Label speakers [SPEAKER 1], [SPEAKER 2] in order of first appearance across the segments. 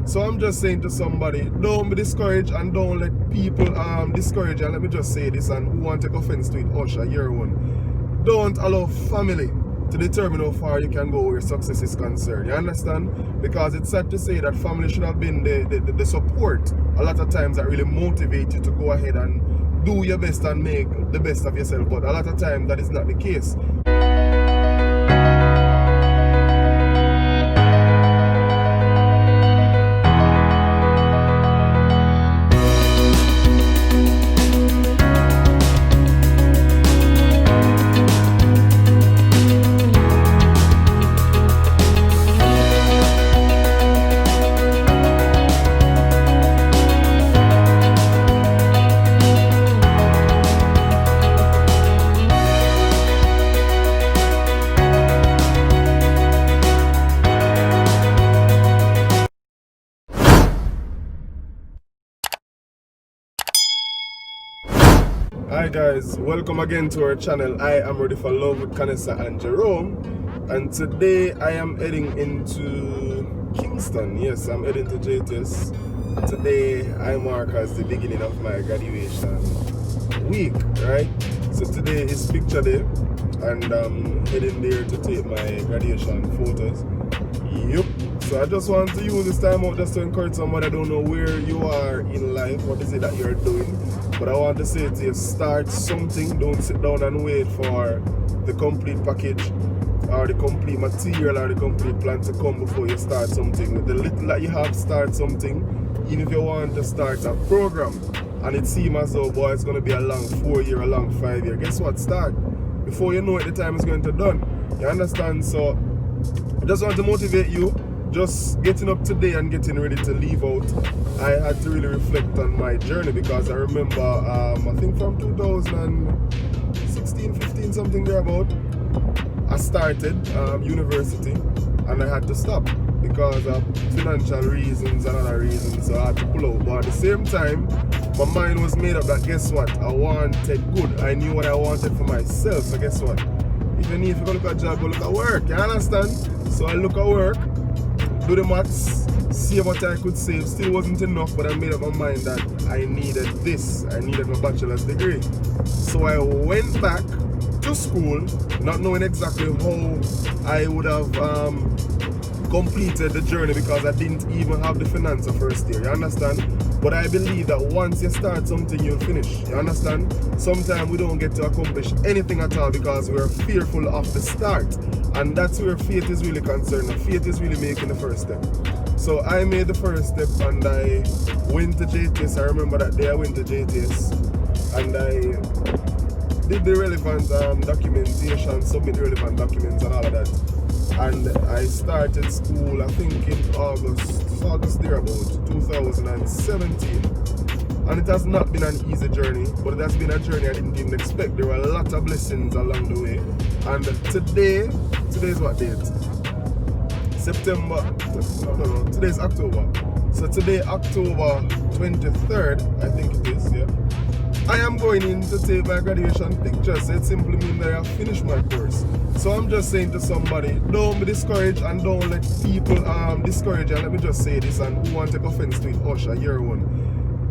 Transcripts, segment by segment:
[SPEAKER 1] So I'm just saying to somebody, don't be discouraged and don't let people discourage you. And let me just say this, and who want to take offense to it, Usher, your one. Don't allow family to determine how far you can go where success is concerned. You understand? Because it's sad to say that family should have been the support a lot of times that really motivate you to go ahead and do your best and make the best of yourself. But a lot of times that is not the case. Hi guys, welcome again to our channel. I am ready for love with Canessa and Jerome, and today I am heading into Kingston. Yes, I'm heading to JTS. Today I mark as the beginning of my graduation week, right? So today is picture day and I'm heading there to take my graduation photos. Yup. So I just want to use this time out just to encourage somebody. I don't know where you are in life, what is it that you're doing, but I want to say to you, start something. Don't sit down and wait for the complete package or the complete material or the complete plan to come before you start something. With the little that you have, start something. Even if you want to start a program and it seems as though, boy, it's going to be a long 4 year, a long 5 year, guess what? Start. Before you know it, the time is going to done. You understand? So I just want to motivate you. Just getting up today and getting ready to leave out, I had to really reflect on my journey, because I remember, I think from 2016, 15, something thereabout, I started university and I had to stop because of financial reasons and other reasons, so I had to pull out. But at the same time, my mind was made up that guess what, I wanted good. I knew what I wanted for myself, so guess what, if you need to go look at a job, go look at work, you understand? So I look at work, do the maths, see what I could save. Still wasn't enough, but I made up my mind that I needed this. I needed my bachelor's degree. So I went back to school, not knowing exactly how I would have completed the journey, because I didn't even have the finance of first year, you understand? But I believe that once you start something, you'll finish, you understand? Sometimes we don't get to accomplish anything at all because we're fearful of the start. And that's where faith is really concerned. Faith is really making the first step. So I made the first step and I went to JTS. I remember that day I went to JTS and I did the relevant documentation, submit relevant documents and all of that. And I started school, I think in August thereabout, 2017. And it has not been an easy journey, but it has been a journey I didn't even expect. There were a lot of blessings along the way. And today's what date? September, no, today's October. So today, October 23rd, I think it is, yeah. I am going in to take my graduation pictures. So it simply means that I have finished my course. So I'm just saying to somebody, don't be discouraged and don't let people discourage you. And let me just say this, and who want to take offense to it, Usher, your one.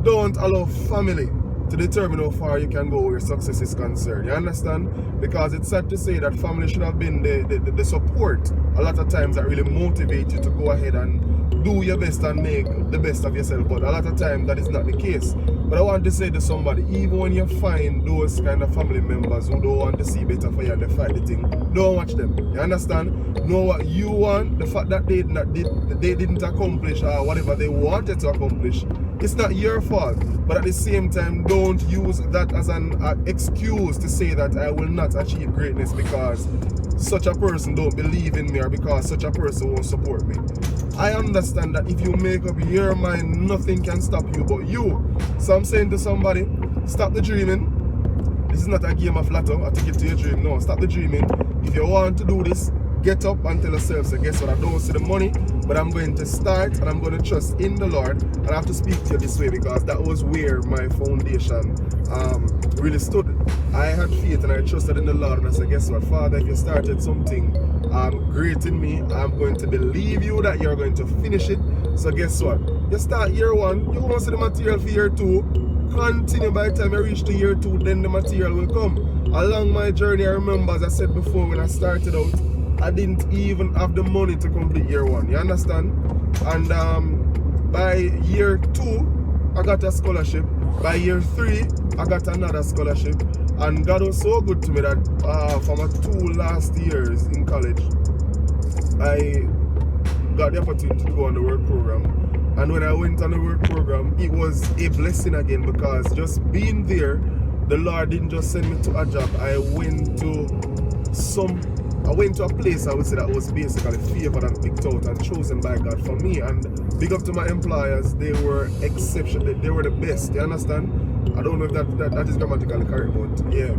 [SPEAKER 1] Don't allow family to determine how far you can go where success is concerned. You understand? Because it's sad to say that family should have been the support a lot of times that really motivate you to go ahead and do your best and make the best of yourself. But a lot of times that is not the case. But I want to say to somebody, even when you find those kind of family members who don't want to see better for you and they fight the thing, don't watch them. You understand? Know what you want. The fact that they didn't accomplish whatever they wanted to accomplish, it's not your fault. But at the same time, don't use that as an excuse to say that I will not achieve greatness because such a person don't believe in me or because such a person won't support me. I understand that if you make up your mind, nothing can stop you but you. So I'm saying to somebody, stop the dreaming. This is not a game of lotto, I take it to your dream. No, stop the dreaming. If you want to do this, get up and tell yourself, so guess what, I don't see the money, but I'm going to start and I'm going to trust in the Lord. And I have to speak to you this way because that was where my foundation really stood. I had faith and I trusted in the Lord, and I said, guess what, Father, if you started something great in me, I'm going to believe you that you're going to finish it. So guess what? You start year 1, you won't see the material for year 2. Continue by the time you reach to year 2, then the material will come. Along my journey, I remember, as I said before, when I started out, I didn't even have the money to complete year 1. You understand? And by year 2, I got a scholarship. By year 3, I got another scholarship. And God was so good to me that for my 2 last years in college, I got the opportunity to go on the work program. And when I went on the work program, it was a blessing again, because just being there, the Lord didn't just send me to a job. I went to a place, I would say, that was basically favored and picked out and chosen by God for me. And big up to my employers, they were exceptional. They were the best. You understand? I don't know if that is grammatically correct, but yeah,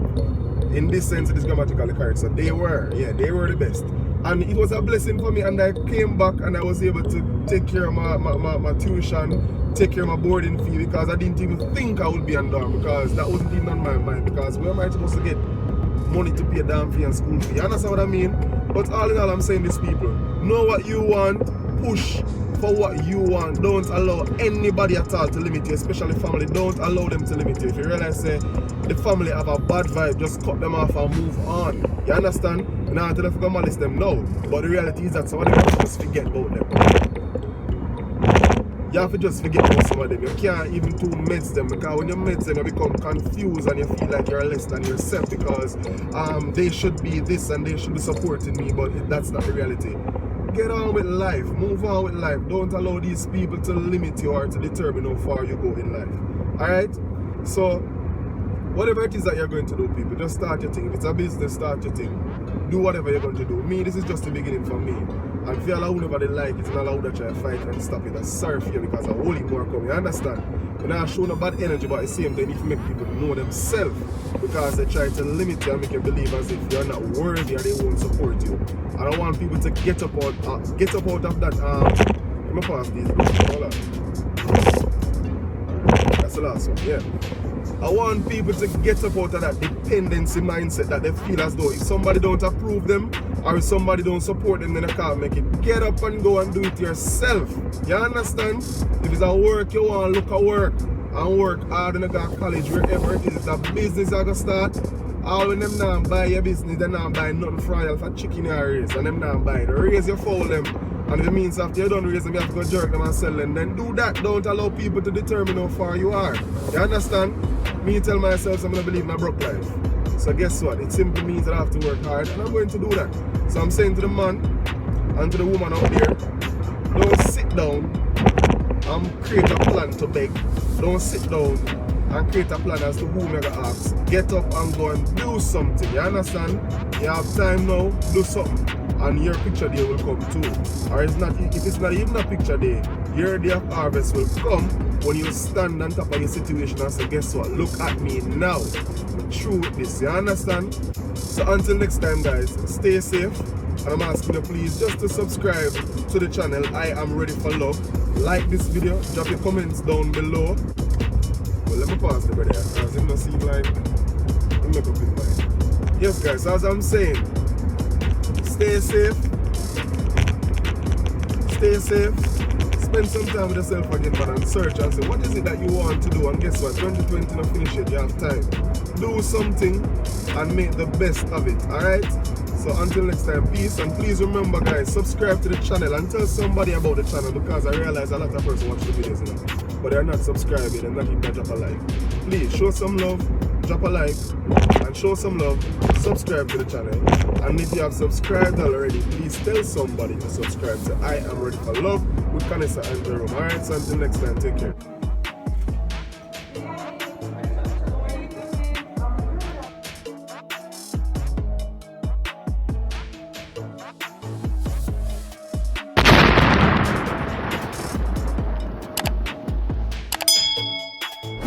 [SPEAKER 1] in this sense it is grammatically correct. So they were the best. And it was a blessing for me, and I came back and I was able to take care of my tuition, take care of my boarding fee, because I didn't even think I would be on dorm, because that wasn't even on my mind, because where am I supposed to get money to pay a damn fee and school fee? You understand what I mean? But all in all, I'm saying this, people, know what you want, push for what you want. Don't allow anybody at all to limit you, especially family. Don't allow them to limit you. If you realize the family have a bad vibe, just cut them off and move on. You understand? You don't have to go malice them, no. But the reality is that some of them have to just forget about them. You have to just forget about some of them. You can't even do meds them, because when you meds them, you become confused and you feel like you're less than yourself, because they should be this and they should be supporting me, but that's not the reality. Get on with life, move on with life. Don't allow these people to limit you or to determine how far you go in life. Alright? So, whatever it is that you're going to do, people, just start your thing. If it's a business, start your thing. Do whatever you're going to do. Me, this is just the beginning for me. And if you allow nobody like it, and allow that try to fight and stop it, that's sorry for you, because a whole heap more coming. You understand? You're not showing no bad energy, but at the same time, you need to make people know themselves, because they try to limit you and make you believe as if you're not worthy or they won't support you. I don't want people to get up out of that. Let me pass these. Hold on. That's the last one, yeah. I want people to get up out of that dependency mindset that they feel as though if somebody don't approve them or if somebody don't support them, then they can't make it. Get up and go and do it yourself. You understand? If it's a work you want, look at work and work hard in a college, wherever it is. It's a business you're going to start. All when them now buy your business, they not buy nothing for you for chicken or raise, and them not buy it. Raise you foul them. And if it means after you don't raise them, you have to go jerk them and sell them. Then do that. Don't allow people to determine how far you are. You understand? Me tell myself I'm going to believe in a broke life. So guess what? It simply means that I have to work hard, and I'm going to do that. So I'm saying to the man and to the woman out there, don't sit down and create a plan to beg. Don't sit down and create a plan as to whom you're going to ask. Get up and go and do something. You understand? You have time now, do something. And your picture day will come too. Or if it's not even a picture day, your day of harvest will come when you stand on top of your situation and say, guess what? Look at me now. I'm through with this. You understand? So until next time, guys, stay safe. And I'm asking you please just to subscribe to the channel. I am ready for love. Like this video. Drop your comments down below. Well, let me pause the video, because it doesn't seem like he make up his mind. Yes, guys, as I'm saying, stay safe. Stay safe. Spend some time with yourself again, man, and search and say, what is it that you want to do? And guess what? 2020 not finish yet. You have time. Do something and make the best of it. Alright? So until next time, peace. And please remember, guys, subscribe to the channel and tell somebody about the channel, because I realize a lot of people watch the videos, you know, but they're not subscribed yet. They're not even drop a like. Please show some love, drop a like, and show some love. Subscribe to the channel. And if you have subscribed already, please tell somebody to subscribe to I Am Ready for Love with Kanessa and Jerome. Alright, so until next time, take care.